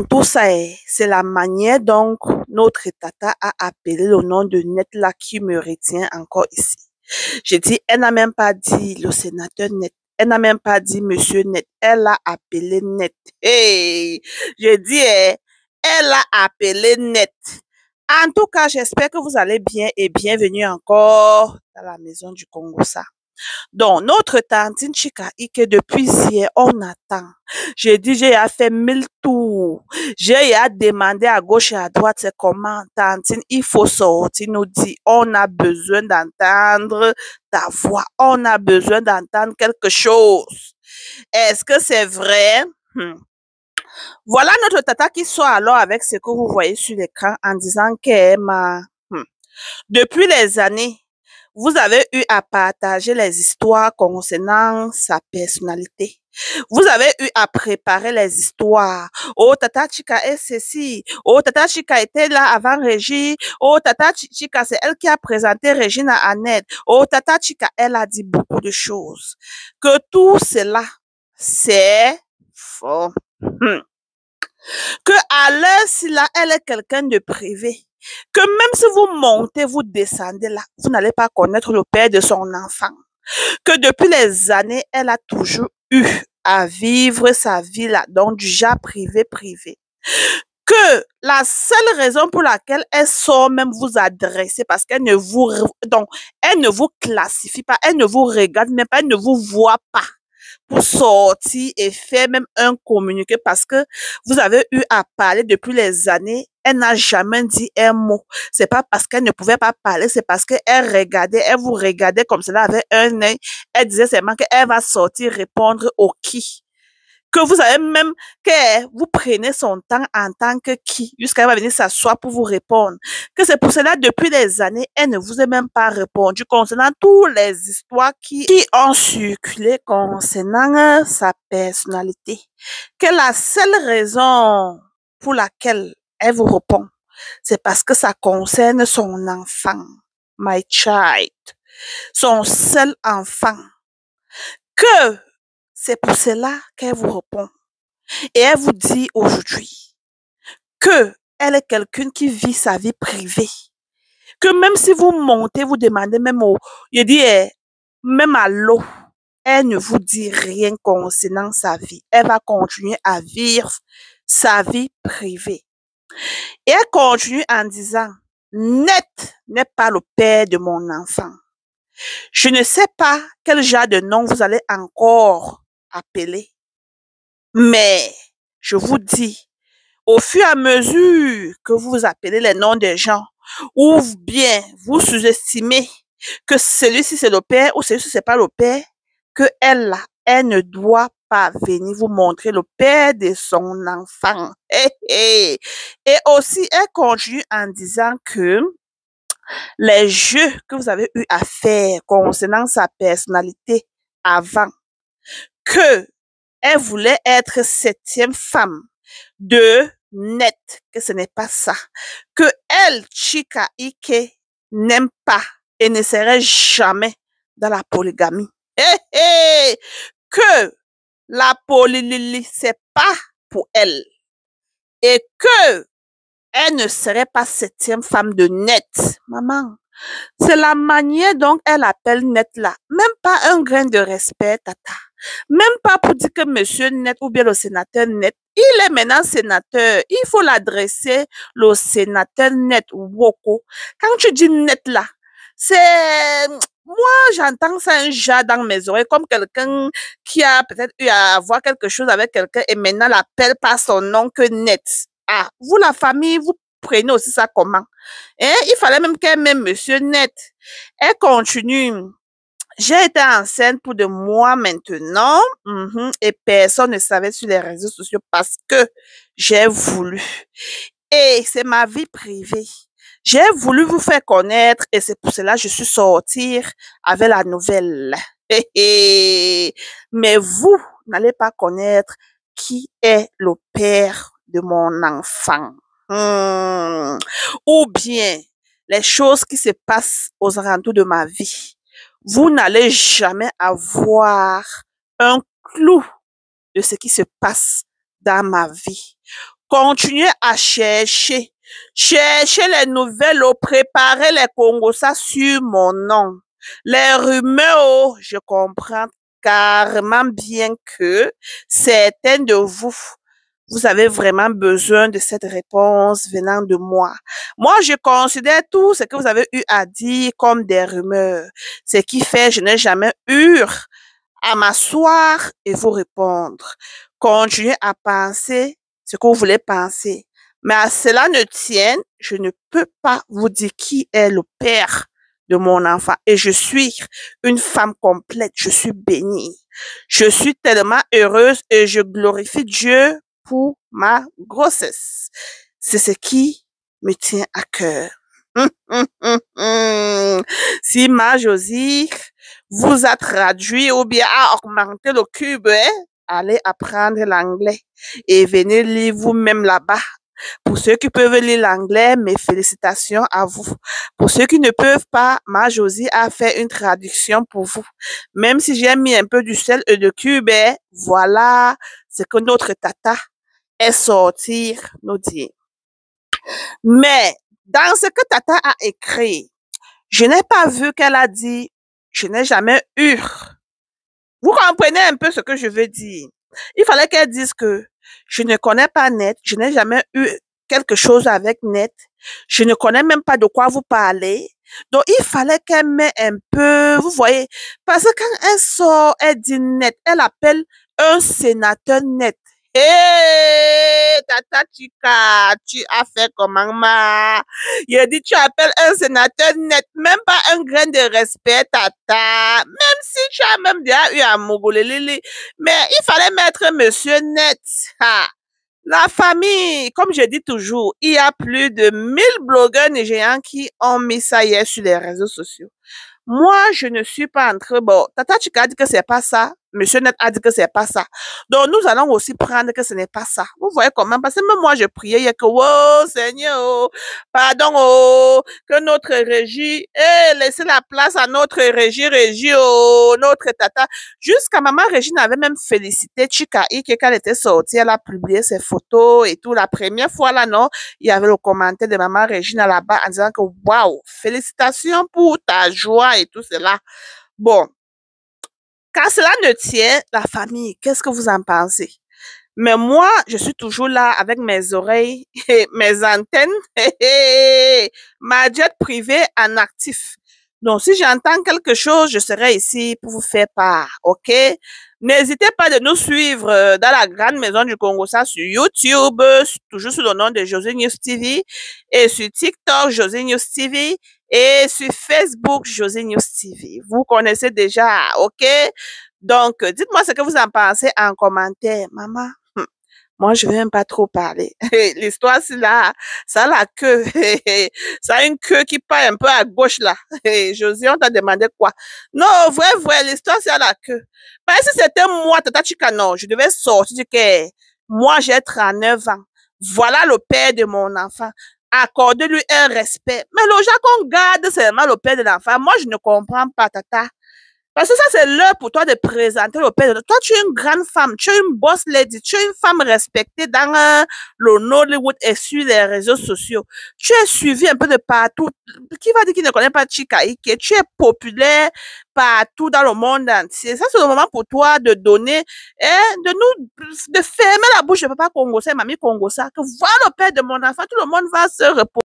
Tout ça, c'est la manière dont notre tata a appelé le nom de Net là qui me retient encore ici. Je dis, elle n'a même pas dit le sénateur Net. Elle n'a même pas dit monsieur Net. Elle a appelé Net. Hey, je dis, elle a appelé Net. En tout cas, j'espère que vous allez bien et bienvenue encore dans la maison du Congo, ça. Donc, notre tantine Chikaï, depuis hier, on attend. J'ai dit, j'ai fait 1000 tours. J'ai demandé à gauche et à droite, c'est comment, tantine, il faut sortir, nous dit, on a besoin d'entendre ta voix. On a besoin d'entendre quelque chose. Est-ce que c'est vrai? Voilà notre tata qui sort alors avec ce que vous voyez sur l'écran en disant qu'elle m'a... Depuis les années, vous avez eu à partager les histoires concernant sa personnalité. Vous avez eu à préparer les histoires. Oh, Tata Chika est ceci. Oh, Tata Chika était là avant Régie. Oh, Tata Chika, c'est elle qui a présenté Régine à Annette. Oh, Tata Chika, elle a dit beaucoup de choses. Que tout cela, c'est faux. Que à l'heure, si là, elle est quelqu'un de privé. Que même si vous montez, vous descendez là, vous n'allez pas connaître le père de son enfant. Que depuis les années, elle a toujours eu à vivre sa vie là, donc du genre privé. Que la seule raison pour laquelle elle sort même vous adresser, parce qu'elle ne vous, donc, elle ne vous classifie pas, elle ne vous regarde même pas, elle ne vous voit pas pour sortir et faire même un communiqué parce que vous avez eu à parler depuis les années. Elle n'a jamais dit un mot. C'est pas parce qu'elle ne pouvait pas parler, c'est parce qu'elle regardait, elle vous regardait comme cela avec un œil. Elle disait seulement qu'elle va sortir répondre au qui. Que vous avez même, que vous prenez son temps en tant que qui, jusqu'à elle va venir s'asseoir pour vous répondre. Que c'est pour cela, depuis des années, elle ne vous a même pas répondu concernant toutes les histoires qui ont circulé concernant sa personnalité. Que la seule raison pour laquelle elle vous répond, c'est parce que ça concerne son enfant, my child, son seul enfant. Que c'est pour cela qu'elle vous répond. Et elle vous dit aujourd'hui que elle est quelqu'un qui vit sa vie privée. Que même si vous montez, vous demandez même au, je dis, même à l'eau, elle ne vous dit rien concernant sa vie. Elle va continuer à vivre sa vie privée. Et elle continue en disant, Net n'est pas le père de mon enfant. Je ne sais pas quel genre de nom vous allez encore appeler. Mais je vous dis, au fur et à mesure que vous appelez les noms des gens, ou bien vous sous-estimez que celui-ci c'est le père ou celui-ci c'est pas le père, que elle ne doit pas venir vous montrer le père de son enfant. Et aussi, elle continue en disant que les jeux que vous avez eu à faire concernant sa personnalité avant, que elle voulait être septième femme de Net, que ce n'est pas ça. Que elle, Chika Ike, n'aime pas et ne serait jamais dans la polygamie. Que la polygamie, c'est pas pour elle. Et que elle ne serait pas septième femme de Net. Maman, c'est la manière dont elle appelle Net là. Même pas un grain de respect, tata. Même pas pour dire que monsieur Net ou bien le sénateur Net, il est maintenant sénateur. Il faut l'adresser le sénateur Net Woko. Quand tu dis Net là, c'est... Moi, j'entends ça un genre dans mes oreilles, comme quelqu'un qui a peut-être eu à avoir quelque chose avec quelqu'un et maintenant l'appelle par son nom que Net. Ah, vous la famille, vous prenez aussi ça comment? Hein? Il fallait même qu'elle m'aime monsieur Net. Elle continue. J'ai été enceinte pour 2 mois maintenant et personne ne savait sur les réseaux sociaux parce que j'ai voulu. Et c'est ma vie privée. J'ai voulu vous faire connaître et c'est pour cela que je suis sortie avec la nouvelle. Mais vous n'allez pas connaître qui est le père de mon enfant. Ou bien les choses qui se passent aux alentours de ma vie. Vous n'allez jamais avoir un clou de ce qui se passe dans ma vie. Continuez à chercher. Cherchez les nouvelles, préparez les Congossas sur mon nom. Les rumeurs, je comprends carrément bien que certains de vous, vous avez vraiment besoin de cette réponse venant de moi. Moi, je considère tout ce que vous avez eu à dire comme des rumeurs. Ce qui fait que je n'ai jamais eu à m'asseoir et vous répondre. Continuez à penser ce que vous voulez penser. Mais à cela ne tienne, je ne peux pas vous dire qui est le père de mon enfant. Et je suis une femme complète. Je suis bénie. Je suis tellement heureuse et je glorifie Dieu pour ma grossesse. C'est ce qui me tient à cœur. Si ma Josie vous a traduit ou bien a augmenté le cube, allez apprendre l'anglais et venez lire vous-même là-bas. Pour ceux qui peuvent lire l'anglais, mes félicitations à vous. Pour ceux qui ne peuvent pas, ma Josie a fait une traduction pour vous. Même si j'ai mis un peu du sel et de cube, voilà ce que notre tata est sorti nous dire. Mais dans ce que tata a écrit, je n'ai pas vu qu'elle a dit « je n'ai jamais eu ». Vous comprenez un peu ce que je veux dire. Il fallait qu'elle dise que je ne connais pas Net, je n'ai jamais eu quelque chose avec Net, je ne connais même pas de quoi vous parlez. Donc, il fallait qu'elle mette un peu, vous voyez, parce que quand elle sort, elle dit Net, elle appelle un sénateur Net. Hé, Tata Chika, tu as fait comment, ma? Il dit, tu appelles un sénateur Net, même pas un grain de respect, Tata. Même si tu as même déjà eu un Mogolélili, mais il fallait mettre Monsieur Net. Ha. La famille, comme je dis toujours, il y a plus de 1000 blogueurs nigérians qui ont mis ça hier sur les réseaux sociaux. Moi, je ne suis pas en train, bon, Tata Chika a dit que c'est pas ça. Monsieur Net a dit que c'est pas ça. Donc, nous allons aussi prendre que ce n'est pas ça. Vous voyez comment? Parce que même moi, je priais hier que, oh, Seigneur, oh, pardon, oh, que notre régie, laissez la place à notre régie, oh, notre tata. Jusqu'à maman Régine avait même félicité Chika Ike quand elle était sortie, elle a publié ses photos et tout. La première fois, là, non, il y avait le commentaire de maman Régine là-bas en disant que, waouh, félicitations pour ta joie et tout cela. Bon. Quand cela ne tient, la famille, qu'est-ce que vous en pensez? Mais moi, je suis toujours là avec mes oreilles et mes antennes, ma jet privée en actif. Donc, si j'entends quelque chose, je serai ici pour vous faire part, ok? N'hésitez pas de nous suivre dans la grande maison du Congo, ça sur YouTube, toujours sous le nom de José News TV, et sur TikTok, José News TV, et sur Facebook, José News TV. Vous connaissez déjà, ok? Donc, dites-moi ce que vous en pensez en commentaire. Maman, moi, je ne vais même pas trop parler. L'histoire, c'est là, ça a la queue. Ça a une queue qui part un peu à gauche, là. Josie, on t'a demandé quoi? Non, vrai, l'histoire, c'est à la queue. Parce que c'était moi, Tata Chika, non, je devais sortir que moi, j'ai 39 ans. Voilà le père de mon enfant. Accordez-lui un respect. Mais le gens qu'on garde seulement le père de l'enfant, moi, je ne comprends pas, Tata. Parce que ça, c'est l'heure pour toi de présenter le père. Toi, tu es une grande femme, tu es une boss lady, tu es une femme respectée dans le Nollywood et sur les réseaux sociaux. Tu es suivi un peu de partout. Qui va dire qu'il ne connaît pas Chika Ike? Tu es populaire partout dans le monde entier. Ça, c'est le moment pour toi de donner, de fermer la bouche de papa Congo, mamie Congo, que voilà le père de mon enfant, tout le monde va se reposer.